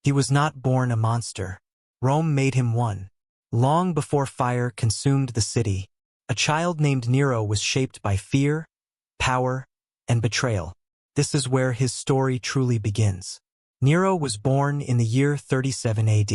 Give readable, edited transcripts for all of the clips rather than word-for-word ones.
He was not born a monster. Rome made him one. Long before fire consumed the city, a child named Nero was shaped by fear, power, and betrayal. This is where his story truly begins. Nero was born in the year 37 AD.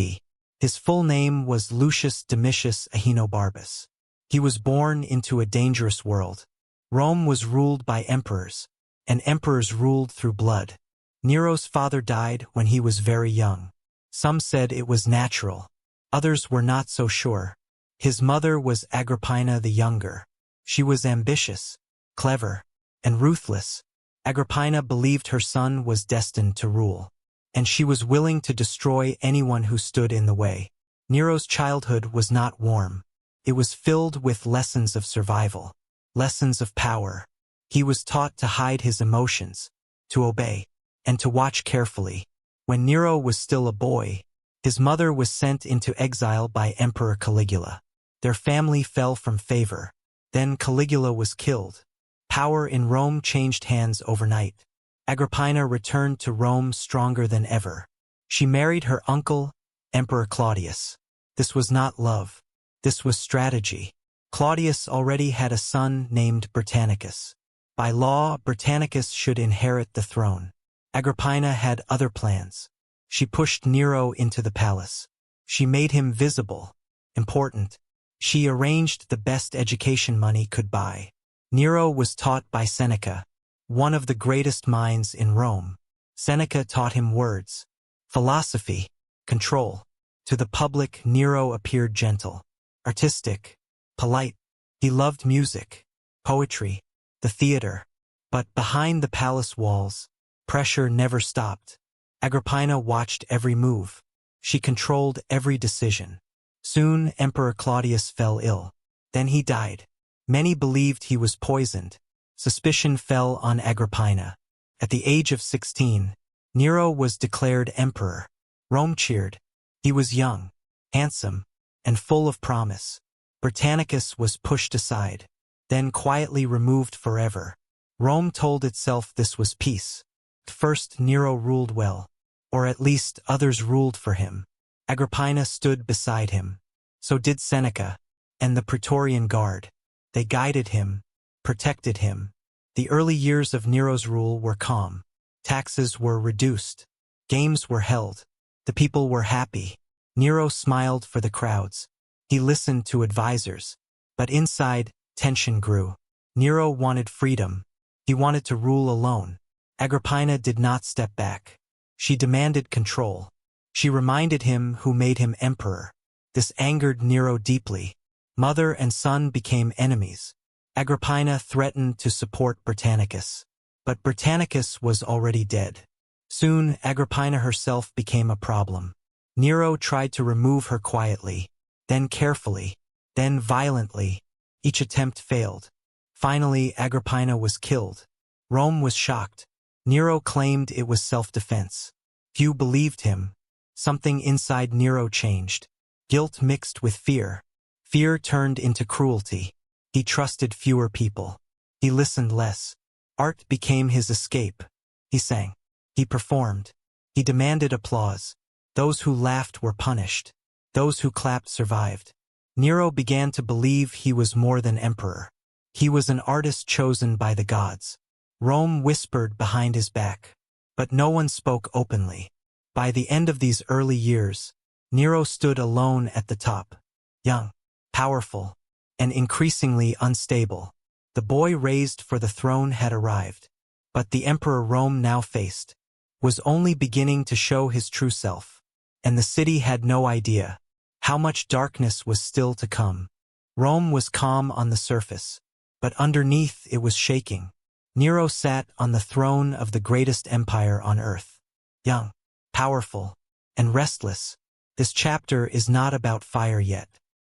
His full name was Lucius Domitius Ahenobarbus. He was born into a dangerous world. Rome was ruled by emperors, and emperors ruled through blood. Nero's father died when he was very young. Some said it was natural. Others were not so sure. His mother was Agrippina the Younger. She was ambitious, clever, and ruthless. Agrippina believed her son was destined to rule, and she was willing to destroy anyone who stood in the way. Nero's childhood was not warm. It was filled with lessons of survival, lessons of power. He was taught to hide his emotions, to obey, and to watch carefully. When Nero was still a boy, his mother was sent into exile by Emperor Caligula. Their family fell from favor. Then Caligula was killed. Power in Rome changed hands overnight. Agrippina returned to Rome stronger than ever. She married her uncle, Emperor Claudius. This was not love. This was strategy. Claudius already had a son named Britannicus. By law, Britannicus should inherit the throne. Agrippina had other plans. She pushed Nero into the palace. She made him visible, important. She arranged the best education money could buy. Nero was taught by Seneca, one of the greatest minds in Rome. Seneca taught him words, philosophy, control. To the public, Nero appeared gentle, artistic, polite. He loved music, poetry, the theater. But behind the palace walls, pressure never stopped. Agrippina watched every move. She controlled every decision. Soon, Emperor Claudius fell ill. Then he died. Many believed he was poisoned. Suspicion fell on Agrippina. At the age of 16, Nero was declared emperor. Rome cheered. He was young, handsome, and full of promise. Britannicus was pushed aside, then quietly removed forever. Rome told itself this was peace. First, Nero ruled well, or at least others ruled for him. Agrippina stood beside him. So did Seneca, and the Praetorian Guard. They guided him, protected him. The early years of Nero's rule were calm. Taxes were reduced. Games were held. The people were happy. Nero smiled for the crowds. He listened to advisors. But inside, tension grew. Nero wanted freedom. He wanted to rule alone. Agrippina did not step back. She demanded control. She reminded him who made him emperor. This angered Nero deeply. Mother and son became enemies. Agrippina threatened to support Britannicus. But Britannicus was already dead. Soon, Agrippina herself became a problem. Nero tried to remove her quietly, then carefully, then violently. Each attempt failed. Finally, Agrippina was killed. Rome was shocked. Nero claimed it was self-defense. Few believed him. Something inside Nero changed. Guilt mixed with fear. Fear turned into cruelty. He trusted fewer people. He listened less. Art became his escape. He sang. He performed. He demanded applause. Those who laughed were punished. Those who clapped survived. Nero began to believe he was more than emperor. He was an artist chosen by the gods. Rome whispered behind his back. But no one spoke openly. By the end of these early years, Nero stood alone at the top. Young, powerful, and increasingly unstable. The boy raised for the throne had arrived. But the emperor Rome now faced was only beginning to show his true self. And the city had no idea how much darkness was still to come. Rome was calm on the surface, but underneath it was shaking. Nero sat on the throne of the greatest empire on earth. Young, powerful, and restless. This chapter is not about fire yet.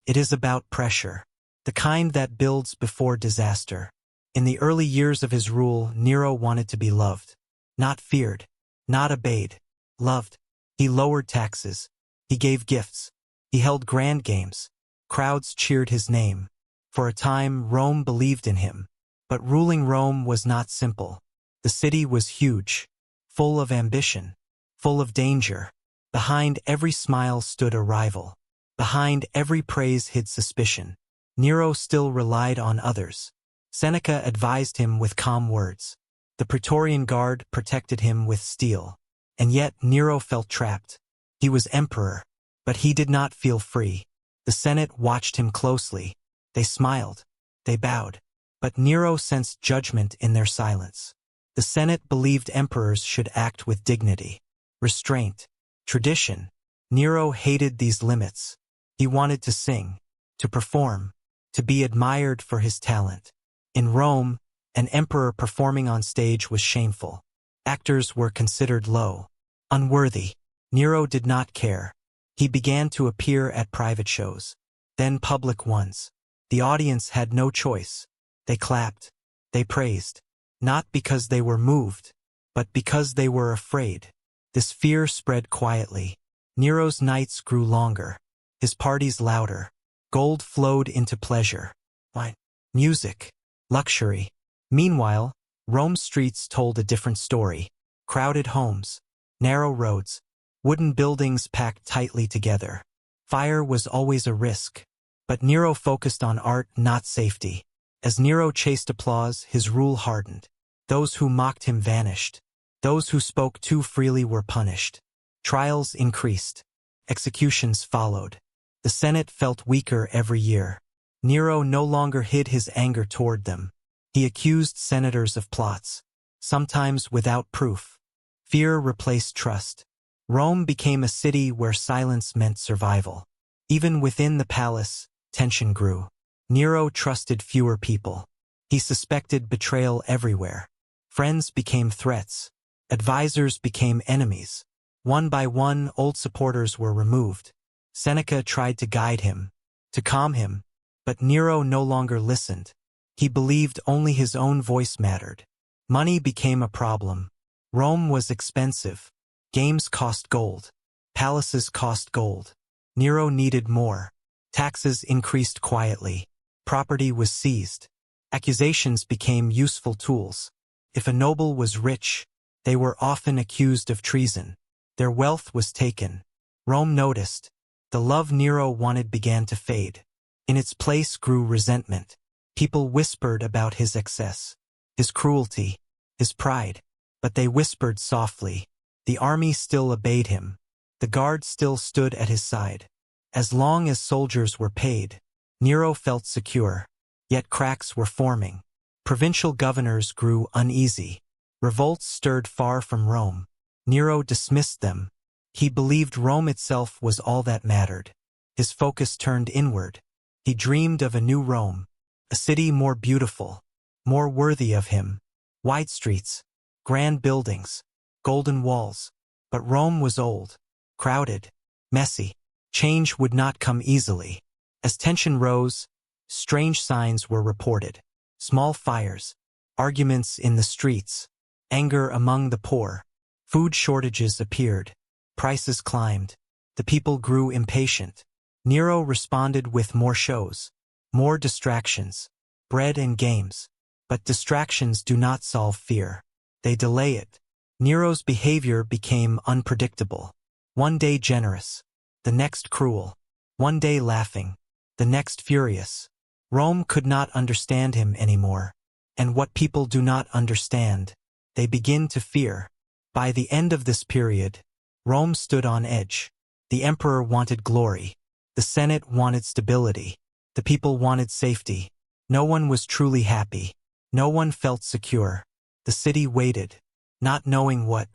It is about pressure, the kind that builds before disaster. In the early years of his rule, Nero wanted to be loved, not feared, not obeyed, loved. He lowered taxes. He gave gifts. He held grand games. Crowds cheered his name. For a time, Rome believed in him. But ruling Rome was not simple. The city was huge, full of ambition, full of danger. Behind every smile stood a rival. Behind every praise hid suspicion. Nero still relied on others. Seneca advised him with calm words. The Praetorian Guard protected him with steel. And yet Nero felt trapped. He was emperor, but he did not feel free. The Senate watched him closely. They smiled. They bowed. But Nero sensed judgment in their silence. The Senate believed emperors should act with dignity, restraint, tradition. Nero hated these limits. He wanted to sing, to perform, to be admired for his talent. In Rome, an emperor performing on stage was shameful. Actors were considered low, unworthy. Nero did not care. He began to appear at private shows, then public ones. The audience had no choice. They clapped. They praised. Not because they were moved, but because they were afraid. This fear spread quietly. Nero's nights grew longer. His parties louder. Gold flowed into pleasure. Wine, music, luxury. Meanwhile, Rome's streets told a different story. Crowded homes, narrow roads, wooden buildings packed tightly together. Fire was always a risk. But Nero focused on art, not safety. As Nero chased applause, his rule hardened. Those who mocked him vanished. Those who spoke too freely were punished. Trials increased. Executions followed. The Senate felt weaker every year. Nero no longer hid his anger toward them. He accused senators of plots, sometimes without proof. Fear replaced trust. Rome became a city where silence meant survival. Even within the palace, tension grew. Nero trusted fewer people. He suspected betrayal everywhere. Friends became threats. Advisors became enemies. One by one, old supporters were removed. Seneca tried to guide him, to calm him, but Nero no longer listened. He believed only his own voice mattered. Money became a problem. Rome was expensive. Games cost gold. Palaces cost gold. Nero needed more. Taxes increased quietly. Property was seized. Accusations became useful tools. If a noble was rich, they were often accused of treason. Their wealth was taken. Rome noticed. The love Nero wanted began to fade. In its place grew resentment. People whispered about his excess, his cruelty, his pride. But they whispered softly. The army still obeyed him. The guard still stood at his side. As long as soldiers were paid, Nero felt secure. Yet cracks were forming. Provincial governors grew uneasy. Revolts stirred far from Rome. Nero dismissed them. He believed Rome itself was all that mattered. His focus turned inward. He dreamed of a new Rome, a city more beautiful, more worthy of him. Wide streets, grand buildings, golden walls. But Rome was old, crowded, messy. Change would not come easily. As tension rose, strange signs were reported. Small fires, arguments in the streets, anger among the poor. Food shortages appeared. Prices climbed. The people grew impatient. Nero responded with more shows, more distractions, bread and games. But distractions do not solve fear. They delay it. Nero's behavior became unpredictable. One day generous, the next cruel. One day laughing, the next furious. Rome could not understand him anymore. And what people do not understand, they begin to fear. By the end of this period, Rome stood on edge. The emperor wanted glory. The Senate wanted stability. The people wanted safety. No one was truly happy. No one felt secure. The city waited, not knowing what,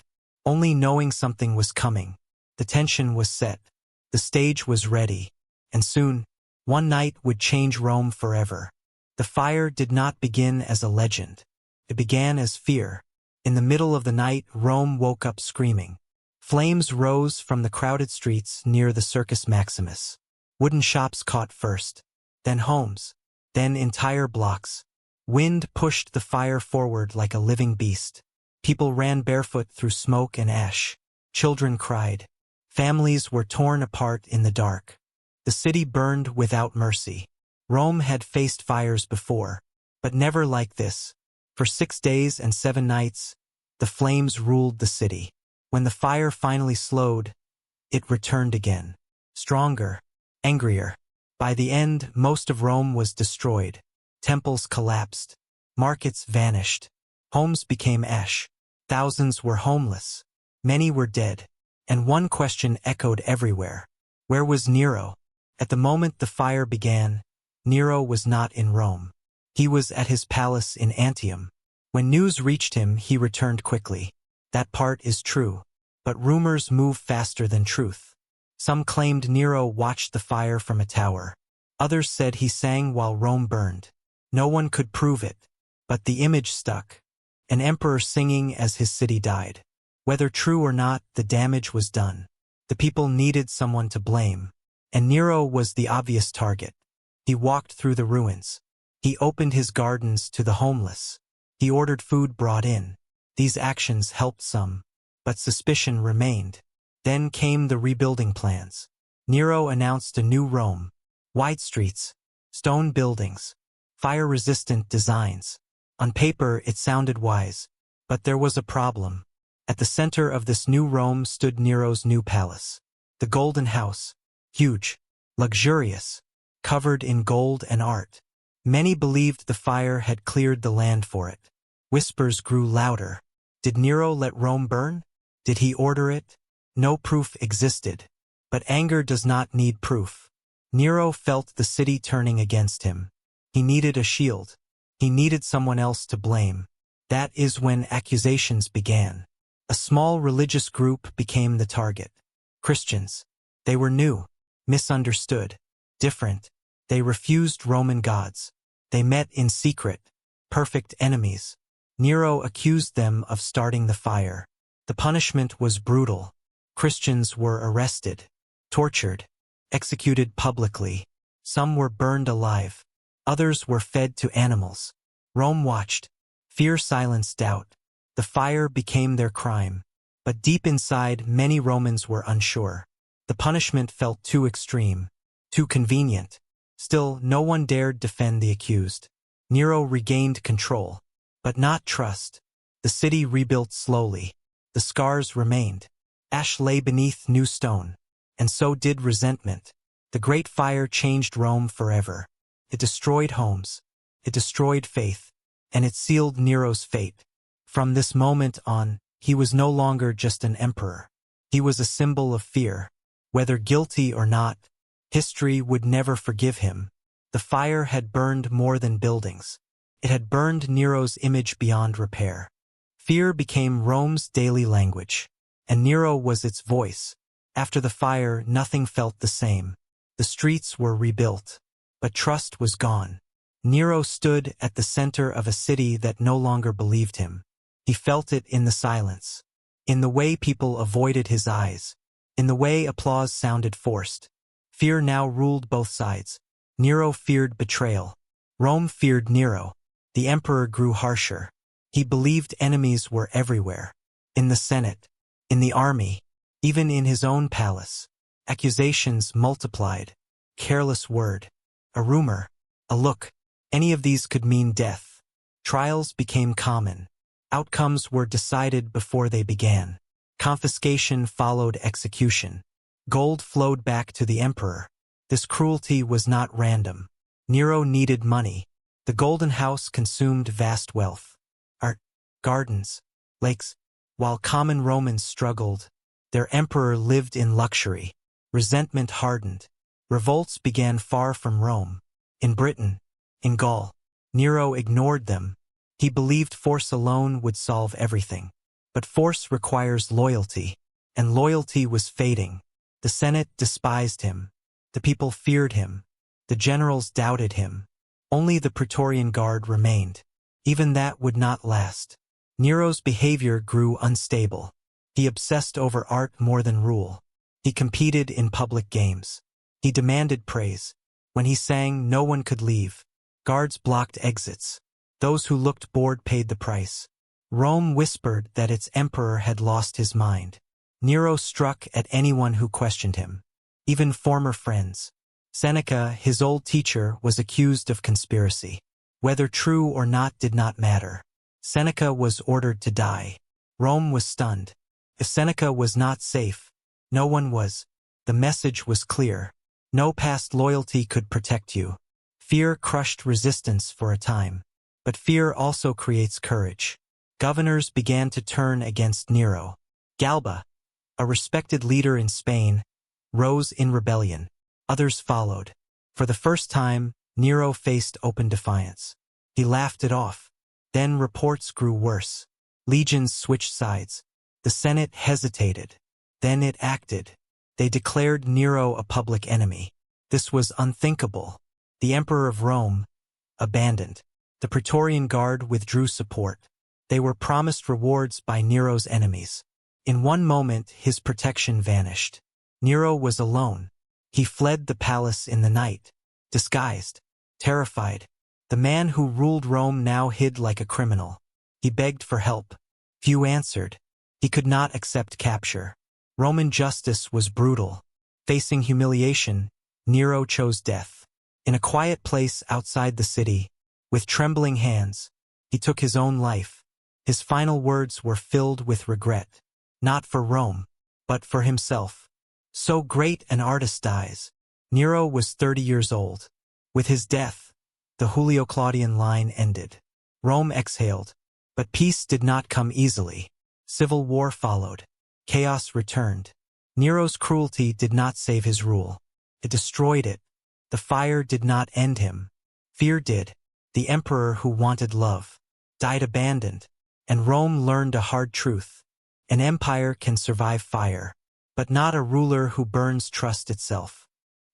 only knowing something was coming. The tension was set. The stage was ready. And soon, one night would change Rome forever. The fire did not begin as a legend. It began as fear. In the middle of the night, Rome woke up screaming. Flames rose from the crowded streets near the Circus Maximus. Wooden shops caught first, then homes, then entire blocks. Wind pushed the fire forward like a living beast. People ran barefoot through smoke and ash. Children cried. Families were torn apart in the dark. The city burned without mercy. Rome had faced fires before, but never like this. For 6 days and 7 nights, the flames ruled the city. When the fire finally slowed, it returned again. Stronger, angrier. By the end, most of Rome was destroyed. Temples collapsed. Markets vanished. Homes became ash. Thousands were homeless. Many were dead. And one question echoed everywhere. Where was Nero? At the moment the fire began, Nero was not in Rome. He was at his palace in Antium. When news reached him, he returned quickly. That part is true. But rumors move faster than truth. Some claimed Nero watched the fire from a tower. Others said he sang while Rome burned. No one could prove it. But the image stuck. An emperor singing as his city died. Whether true or not, the damage was done. The people needed someone to blame. And Nero was the obvious target. He walked through the ruins. He opened his gardens to the homeless. He ordered food brought in. These actions helped some. But suspicion remained. Then came the rebuilding plans. Nero announced a new Rome. Wide streets. Stone buildings. Fire-resistant designs. On paper, it sounded wise. But there was a problem. At the center of this new Rome stood Nero's new palace. The Golden House. Huge. Luxurious. Covered in gold and art. Many believed the fire had cleared the land for it. Whispers grew louder. Did Nero let Rome burn? Did he order it? No proof existed. But anger does not need proof. Nero felt the city turning against him. He needed a shield. He needed someone else to blame. That is when accusations began. A small religious group became the target. Christians. They were new, misunderstood, different. They refused Roman gods. They met in secret, perfect enemies. Nero accused them of starting the fire. The punishment was brutal. Christians were arrested, tortured, executed publicly. Some were burned alive. Others were fed to animals. Rome watched. Fear silenced doubt. The fire became their crime. But deep inside, many Romans were unsure. The punishment felt too extreme, too convenient. Still, no one dared defend the accused. Nero regained control, but not trust. The city rebuilt slowly. The scars remained. Ash lay beneath new stone. And so did resentment. The Great Fire changed Rome forever. It destroyed homes. It destroyed faith. And it sealed Nero's fate. From this moment on, he was no longer just an emperor. He was a symbol of fear. Whether guilty or not, history would never forgive him. The fire had burned more than buildings. It had burned Nero's image beyond repair. Fear became Rome's daily language. And Nero was its voice. After the fire, nothing felt the same. The streets were rebuilt. But trust was gone. Nero stood at the center of a city that no longer believed him. He felt it in the silence. In the way people avoided his eyes. In the way applause sounded forced. Fear now ruled both sides. Nero feared betrayal. Rome feared Nero. The emperor grew harsher. He believed enemies were everywhere. In the Senate. In the army. Even in his own palace. Accusations multiplied. Careless word. A rumor. A look. Any of these could mean death. Trials became common. Outcomes were decided before they began. Confiscation followed execution. Gold flowed back to the emperor. This cruelty was not random. Nero needed money. The Golden House consumed vast wealth. Art, gardens, lakes. While common Romans struggled, their emperor lived in luxury. Resentment hardened. Revolts began far from Rome. In Britain, in Gaul. Nero ignored them. He believed force alone would solve everything. But force requires loyalty. And loyalty was fading. The Senate despised him. The people feared him. The generals doubted him. Only the Praetorian Guard remained. Even that would not last. Nero's behavior grew unstable. He obsessed over art more than rule. He competed in public games. He demanded praise. When he sang, no one could leave. Guards blocked exits. Those who looked bored paid the price. Rome whispered that its emperor had lost his mind. Nero struck at anyone who questioned him. Even former friends. Seneca, his old teacher, was accused of conspiracy. Whether true or not did not matter. Seneca was ordered to die. Rome was stunned. If Seneca was not safe, No one was. The message was clear. No past loyalty could protect you. Fear crushed resistance for a time. But fear also creates courage. Governors began to turn against Nero. Galba, a respected leader in Spain, rose in rebellion. Others followed. For the first time, Nero faced open defiance. He laughed it off. Then reports grew worse. Legions switched sides. The Senate hesitated. Then it acted. They declared Nero a public enemy. This was unthinkable. The Emperor of Rome, abandoned. The Praetorian Guard withdrew support. They were promised rewards by Nero's enemies. In one moment, his protection vanished. Nero was alone. He fled the palace in the night, disguised, terrified. The man who ruled Rome now hid like a criminal. He begged for help. Few answered. He could not accept capture. Roman justice was brutal. Facing humiliation, Nero chose death. In a quiet place outside the city, with trembling hands, he took his own life. His final words were filled with regret, not for Rome, but for himself. So great an artist dies. Nero was 30 years old. With his death, the Julio-Claudian line ended. Rome exhaled, but peace did not come easily. Civil war followed. Chaos returned. Nero's cruelty did not save his rule. It destroyed it. The fire did not end him. Fear did. The emperor who wanted love died abandoned, and Rome learned a hard truth. An empire can survive fire, but not a ruler who burns trust itself.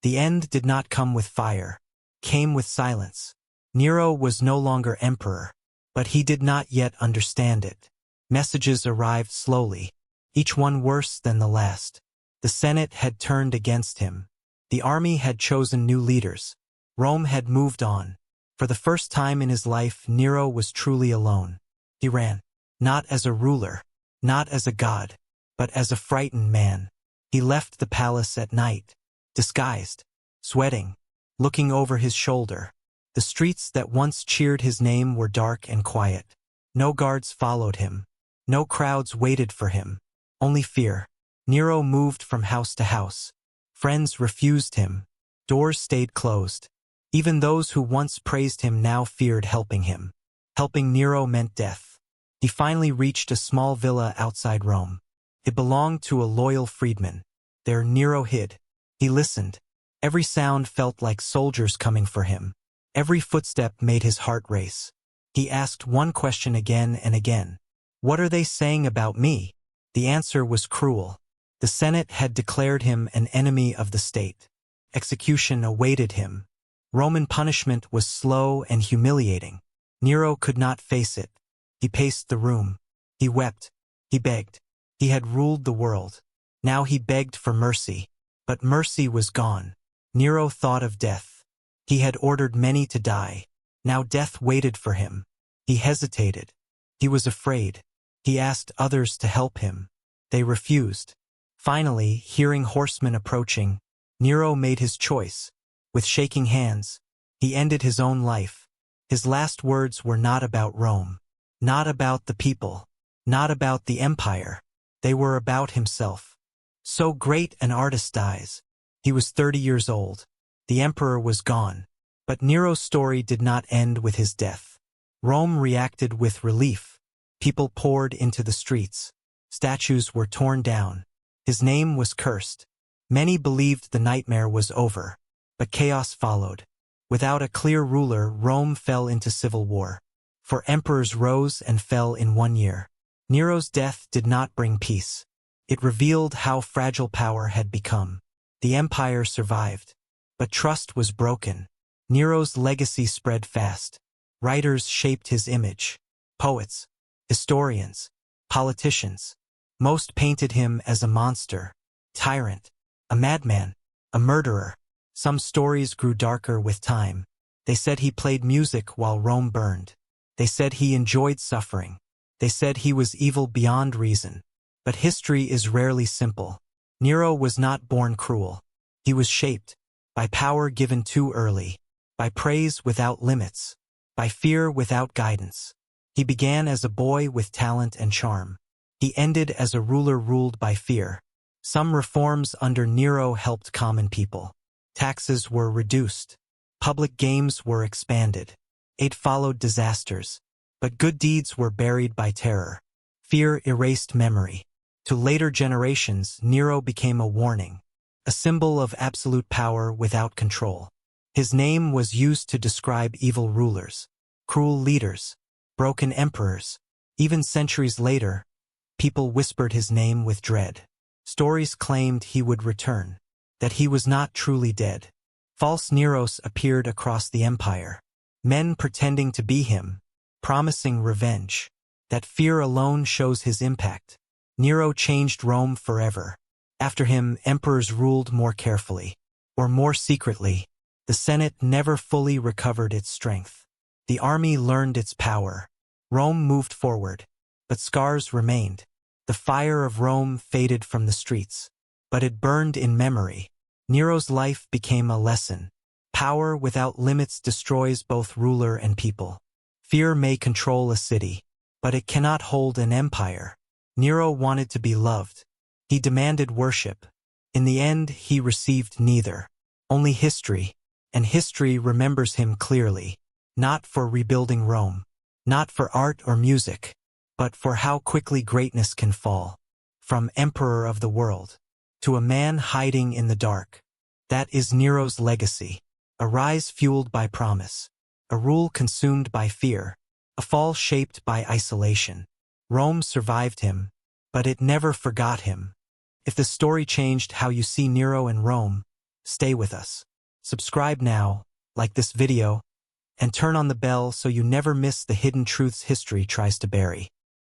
The end did not come with fire, came with silence. Nero was no longer emperor, but he did not yet understand it. Messages arrived slowly, each one worse than the last. The Senate had turned against him. The army had chosen new leaders. Rome had moved on. For the first time in his life, Nero was truly alone. He ran, not as a ruler, not as a god, but as a frightened man. He left the palace at night, disguised, sweating, looking over his shoulder. The streets that once cheered his name were dark and quiet. No guards followed him. No crowds waited for him. Only fear. Nero moved from house to house. Friends refused him. Doors stayed closed. Even those who once praised him now feared helping him. Helping Nero meant death. He finally reached a small villa outside Rome. It belonged to a loyal freedman. There Nero hid. He listened. Every sound felt like soldiers coming for him. Every footstep made his heart race. He asked one question again and again. What are they saying about me? The answer was cruel. The Senate had declared him an enemy of the state. Execution awaited him. Roman punishment was slow and humiliating. Nero could not face it. He paced the room. He wept. He begged. He had ruled the world. Now he begged for mercy. But mercy was gone. Nero thought of death. He had ordered many to die. Now death waited for him. He hesitated. He was afraid. He asked others to help him. They refused. Finally, hearing horsemen approaching, Nero made his choice. With shaking hands, he ended his own life. His last words were not about Rome, not about the people, not about the empire. They were about himself. So great an artist dies. He was 30 years old. The emperor was gone. But Nero's story did not end with his death. Rome reacted with relief. People poured into the streets. Statues were torn down. His name was cursed. Many believed the nightmare was over. But chaos followed. Without a clear ruler, Rome fell into civil war. For emperors rose and fell in 1 year. Nero's death did not bring peace. It revealed how fragile power had become. The empire survived. But trust was broken. Nero's legacy spread fast. Writers shaped his image. Poets, historians, politicians. Most painted him as a monster, tyrant, a madman, a murderer. Some stories grew darker with time. They said he played music while Rome burned. They said he enjoyed suffering. They said he was evil beyond reason. But history is rarely simple. Nero was not born cruel. He was shaped by power given too early, by praise without limits, by fear without guidance. He began as a boy with talent and charm. He ended as a ruler ruled by fear. Some reforms under Nero helped common people. Taxes were reduced. Public games were expanded. It followed disasters. But good deeds were buried by terror. Fear erased memory. To later generations, Nero became a warning, a symbol of absolute power without control. His name was used to describe evil rulers, cruel leaders, broken emperors. Even centuries later, people whispered his name with dread. Stories claimed he would return, that he was not truly dead. False Neros appeared across the empire, men pretending to be him, promising revenge. That fear alone shows his impact. Nero changed Rome forever. After him, emperors ruled more carefully, or more secretly. The Senate never fully recovered its strength. The army learned its power. Rome moved forward, but scars remained. The fire of Rome faded from the streets, but it burned in memory. Nero's life became a lesson. Power without limits destroys both ruler and people. Fear may control a city, but it cannot hold an empire. Nero wanted to be loved. He demanded worship. In the end, he received neither. Only history, and history remembers him clearly, not for rebuilding Rome, not for art or music, but for how quickly greatness can fall. From emperor of the world to a man hiding in the dark. That is Nero's legacy. A rise fueled by promise, a rule consumed by fear, a fall shaped by isolation. Rome survived him, but it never forgot him. If the story changed how you see Nero and Rome, stay with us. Subscribe now, like this video, and turn on the bell so you never miss the hidden truths history tries to bury.